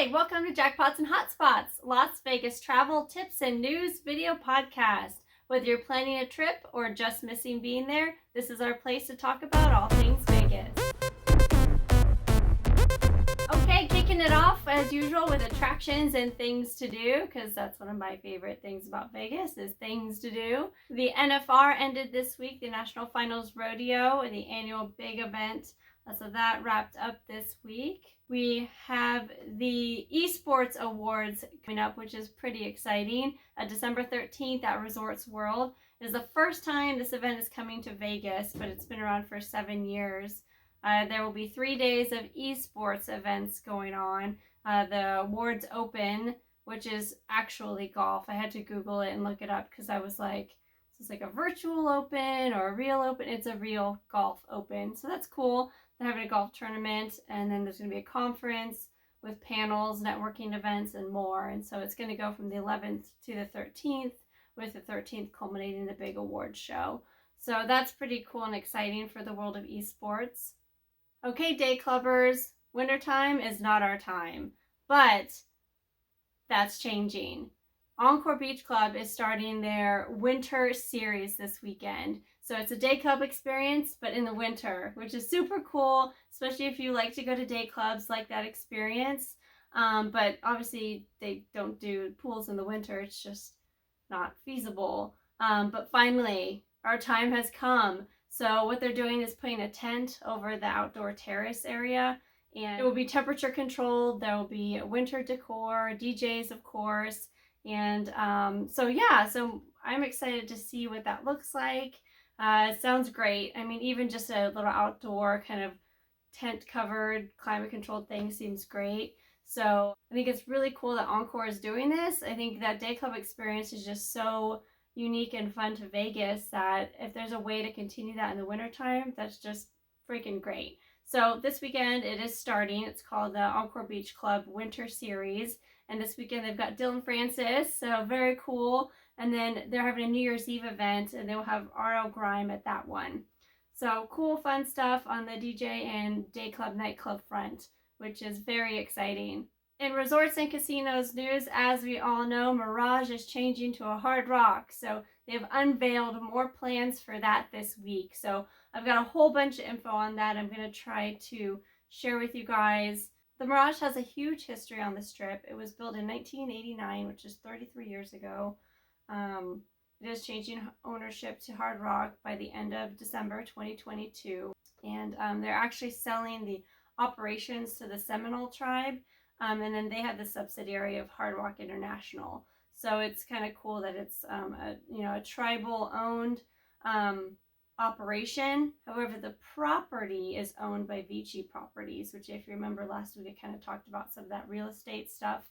Hi, welcome to Jackpots and Hotspots, Las Vegas travel tips and news video podcast. Whether you're planning a trip or just missing being there, this is our place to talk about all things Vegas. Okay, kicking it off as usual with attractions and things to do, because that's one of my favorite things about Vegas is things to do. The NFR ended this week, the National Finals Rodeo, the annual big event. So that wrapped up this week. We have the eSports Awards coming up, which is pretty exciting. December 13th at Resorts World. It is the first time this event is coming to Vegas, but it's been around for 7 years. There will be 3 days of eSports events going on. The awards open, which is actually golf. I had to Google it and look it up because I was like, is this like a virtual open or a real open? It's a real golf open. So that's cool. They're having a golf tournament, and then there's going to be a conference with panels, networking events, and more. And so it's going to go from the 11th to the 13th, with the 13th culminating the big award show. So that's pretty cool and exciting for the world of esports. Okay, day clubbers, wintertime is not our time, but that's changing. Encore Beach Club is starting their winter series this weekend. So it's a day club experience, but in the winter, which is super cool, especially if you like to go to day clubs like that experience. But obviously they don't do pools in the winter. It's just not feasible. But finally, our time has come. So what they're doing is putting a tent over the outdoor terrace area, and it will be temperature controlled. There will be winter decor, DJs, of course. And so I'm excited to see what that looks like. It sounds great. I mean, even just a little outdoor kind of tent covered, climate controlled thing seems great. So I think it's really cool that Encore is doing this. I think that day club experience is just so unique and fun to Vegas that if there's a way to continue that in the wintertime, that's just freaking great. So this weekend it is starting. It's called the Encore Beach Club Winter Series. And this weekend they've got Dylan Francis, so very cool. And then they're having a New Year's Eve event, and they'll have R.L. Grime at that one. So cool, fun stuff on the DJ and day club, nightclub front, which is very exciting. In resorts and casinos news, as we all know, Mirage is changing to a Hard Rock. So they've unveiled more plans for that this week. So I've got a whole bunch of info on that. I'm going to try to share with you guys. The Mirage has a huge history on the Strip. It was built in 1989, which is 33 years ago. It is changing ownership to Hard Rock by the end of December 2022. And they're actually selling the operations to the Seminole tribe. And then they have the subsidiary of Hard Rock International. So it's kind of cool that it's a tribal owned operation. However, the property is owned by Vici Properties, which if you remember last week, I kind of talked about some of that real estate stuff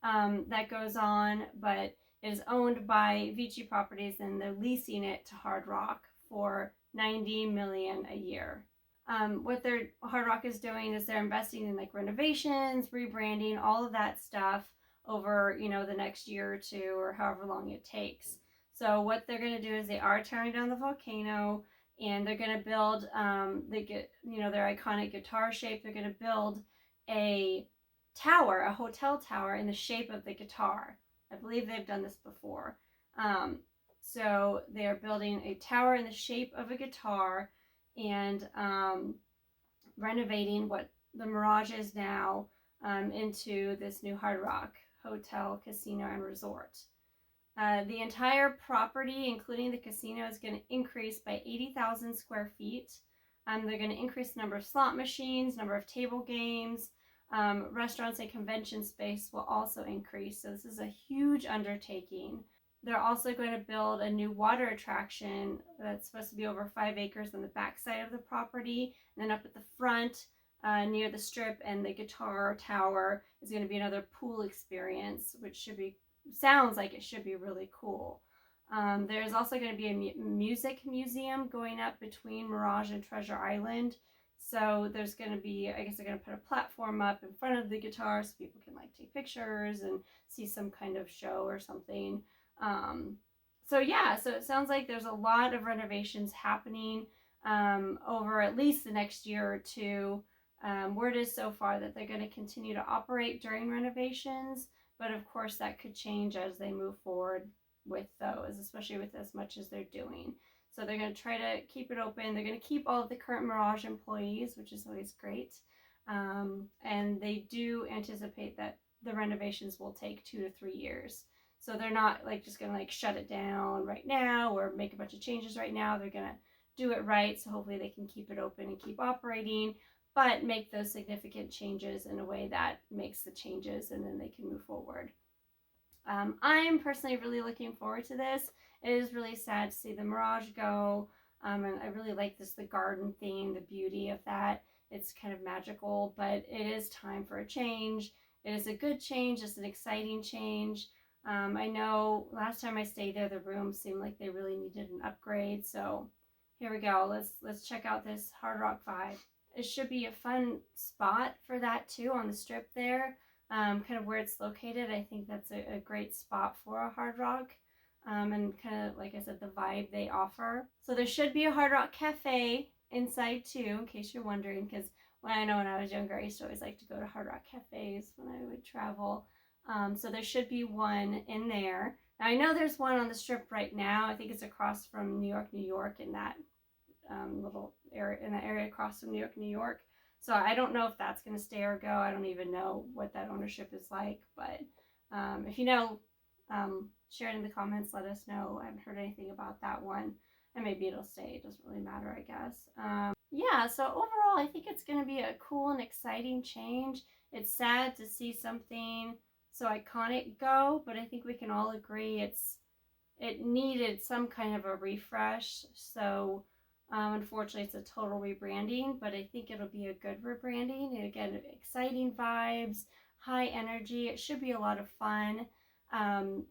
that goes on, but it is owned by Vici Properties, and they're leasing it to Hard Rock for $90 million a year. What their Hard Rock is doing is they're investing in like renovations, rebranding, all of that stuff over, the next year or two or however long it takes. So what they're going to do is they are tearing down the volcano, and they're going to build, their iconic guitar shape. They're going to build a tower, a hotel tower in the shape of the guitar. I believe they've done this before. So they are building a tower in the shape of a guitar and renovating what the Mirage is now into this new Hard Rock hotel, casino, and resort. The entire property, including the casino, is going to increase by 80,000 square feet. They're going to increase the number of slot machines, number of table games, restaurants and convention space will also increase. So this is a huge undertaking. They're also going to build a new water attraction that's supposed to be over 5 acres on the backside of the property. And then up at the front, near the Strip and the guitar tower, is going to be another pool experience, which sounds like it should be really cool. There's also going to be a music museum going up between Mirage and Treasure Island. So there's going to be, I guess they're going to put a platform up in front of the guitar so people can like take pictures and see some kind of show or something. So it sounds like there's a lot of renovations happening over at least the next year or two Word is so far that they're going to continue to operate during renovations, but of course that could change as they move forward with those, especially with as much as they're doing. So they're going to try to keep it open. They're going to keep all of the current Mirage employees, which is always great. And they do anticipate that the renovations will take 2 to 3 years. So they're not like just going to like shut it down right now or make a bunch of changes right now. They're going to do it right. So hopefully they can keep it open and keep operating, but make those significant changes in a way that makes the changes and then they can move forward. I'm personally really looking forward to this. It is really sad to see the Mirage go, and I really like the garden theme, the beauty of that. It's kind of magical, but it is time for a change. It is a good change. It's an exciting change. I know last time I stayed there, the room seemed like they really needed an upgrade. So here we go. Let's check out this Hard Rock 5. It should be a fun spot for that too on the strip there. Kind of where it's located, I think that's a great spot for a Hard Rock, and kind of, like I said, the vibe they offer. So there should be a Hard Rock Cafe inside too, in case you're wondering, because when I was younger, I used to always like to go to Hard Rock Cafes when I would travel. So there should be one in there. Now, I know there's one on the strip right now. I think it's across from New York, in that little area, in the area across from New York. So I don't know if that's going to stay or go. I don't even know what that ownership is like. But if you know, share it in the comments. Let us know. I haven't heard anything about that one. And maybe it'll stay. It doesn't really matter, I guess. Yeah, so overall, I think it's going to be a cool and exciting change. It's sad to see something so iconic go, but I think we can all agree it needed some kind of a refresh. So unfortunately, it's a total rebranding, but I think it'll be a good rebranding. And again, exciting vibes, high energy. It should be a lot of fun.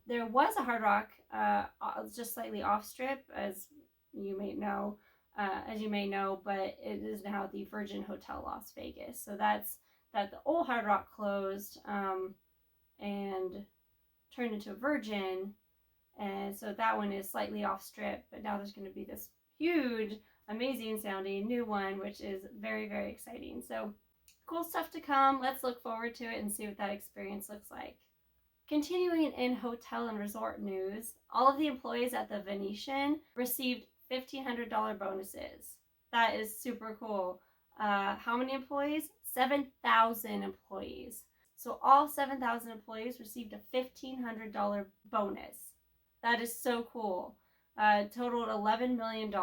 There was a Hard Rock just slightly off strip, as you may know, but it is now the Virgin Hotel Las Vegas. So that's that the old Hard Rock closed and turned into a Virgin. And so that one is slightly off strip, but now there's going to be this huge, amazing sounding new one, which is very, very exciting. So cool stuff to come. Let's look forward to it and see what that experience looks like. Continuing in hotel and resort news, all of the employees at the Venetian received $1,500 bonuses. That is super cool. How many employees? 7,000 employees. So all 7,000 employees received a $1,500 bonus. That is so cool. Totaled $11 million.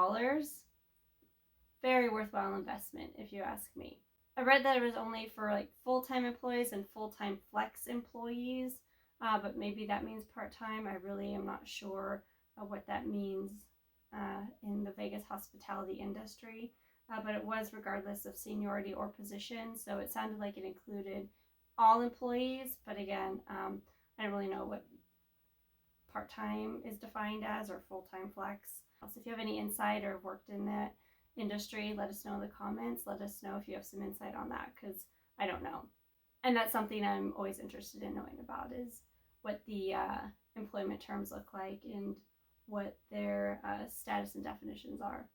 Very worthwhile investment, if you ask me. I read that it was only for like full-time employees and full-time flex employees, but maybe that means part-time. I really am not sure what that means in the Vegas hospitality industry, but it was regardless of seniority or position, so it sounded like it included all employees, but again, I don't really know what part-time is defined as or full-time flex. So if you have any insight or worked in that industry, let us know in the comments. Let us know if you have some insight on that, because I don't know. And that's something I'm always interested in knowing about, is what the employment terms look like and what their status and definitions are.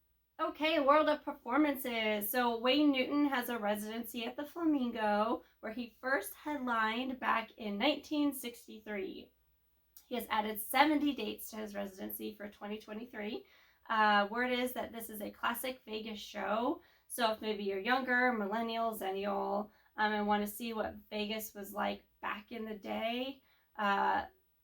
Okay, world of performances. So Wayne Newton has a residency at the Flamingo, where he first headlined back in 1963. He has added 70 dates to his residency for 2023. Word is that this is a classic Vegas show. So if maybe you're younger, millennial, zennial, and want to see what Vegas was like back in the day,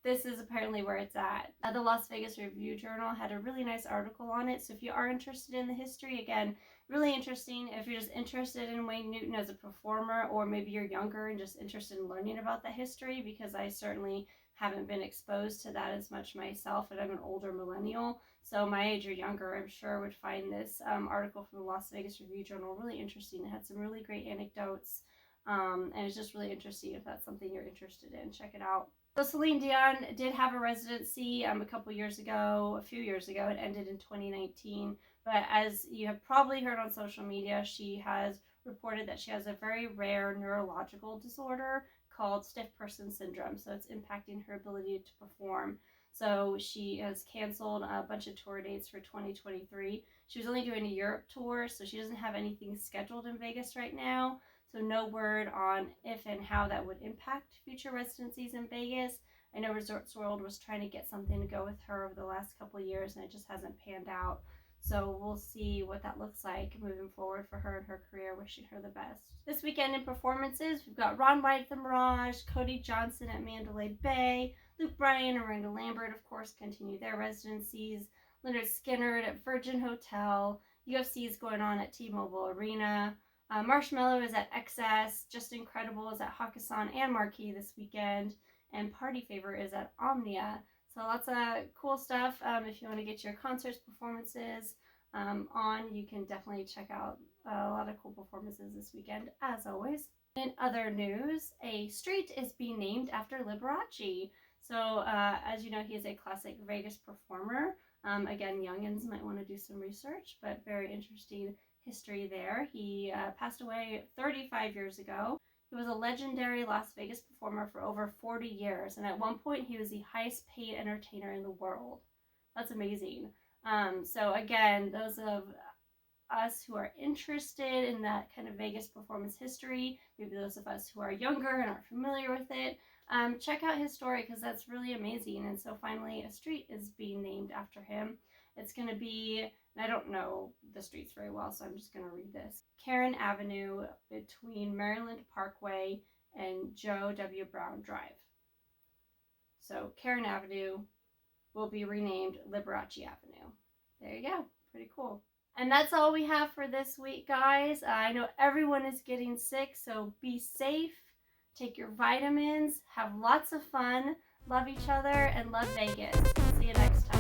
this is apparently where it's at. The Las Vegas Review-Journal had a really nice article on it. So if you are interested in the history, again, really interesting. If you're just interested in Wayne Newton as a performer, or maybe you're younger and just interested in learning about the history, because I certainly haven't been exposed to that as much myself, and I'm an older millennial, so my age or younger, I'm sure, would find this article from the Las Vegas Review-Journal really interesting. It had some really great anecdotes, and it's just really interesting. If that's something you're interested in, check it out. So Celine Dion did have a residency a few years ago. It ended in 2019, but as you have probably heard on social media, she has reported that she has a very rare neurological disorder called stiff person syndrome. So it's impacting her ability to perform. So she has canceled a bunch of tour dates for 2023. She was only doing a Europe tour, so she doesn't have anything scheduled in Vegas right now. So no word on if and how that would impact future residencies in Vegas. I know Resorts World was trying to get something to go with her over the last couple of years, and it just hasn't panned out. So we'll see what that looks like moving forward for her and her career. Wishing her the best. This weekend in performances, we've got Ron White at the Mirage, Cody Johnson at Mandalay Bay, Luke Bryan and Miranda Lambert, of course, continue their residencies. Leonard Skinner at Virgin Hotel. UFC is going on at T-Mobile Arena. Marshmello is at XS. Just Incredible is at Hakkasan and Marquee this weekend. And Party Favor is at Omnia. So lots of cool stuff. If you want to get your concerts, performances on, you can definitely check out a lot of cool performances this weekend, as always. In other news, a street is being named after Liberace. So as you know, he is a classic Vegas performer. Again, youngins might want to do some research, but very interesting history there. He passed away 35 years ago. He was a legendary Las Vegas performer for over 40 years, and at one point he was the highest paid entertainer in the world. That's amazing. So again, those of us who are interested in that kind of Vegas performance history, maybe those of us who are younger and aren't familiar with it, check out his story because that's really amazing. And so finally a street is being named after him. It's going to be, and I don't know the streets very well, so I'm just going to read this. Karen Avenue between Maryland Parkway and Joe W. Brown Drive. So Karen Avenue will be renamed Liberace Avenue. There you go. Pretty cool. And that's all we have for this week, guys. I know everyone is getting sick, so be safe. Take your vitamins. Have lots of fun. Love each other and love Vegas. See you next time.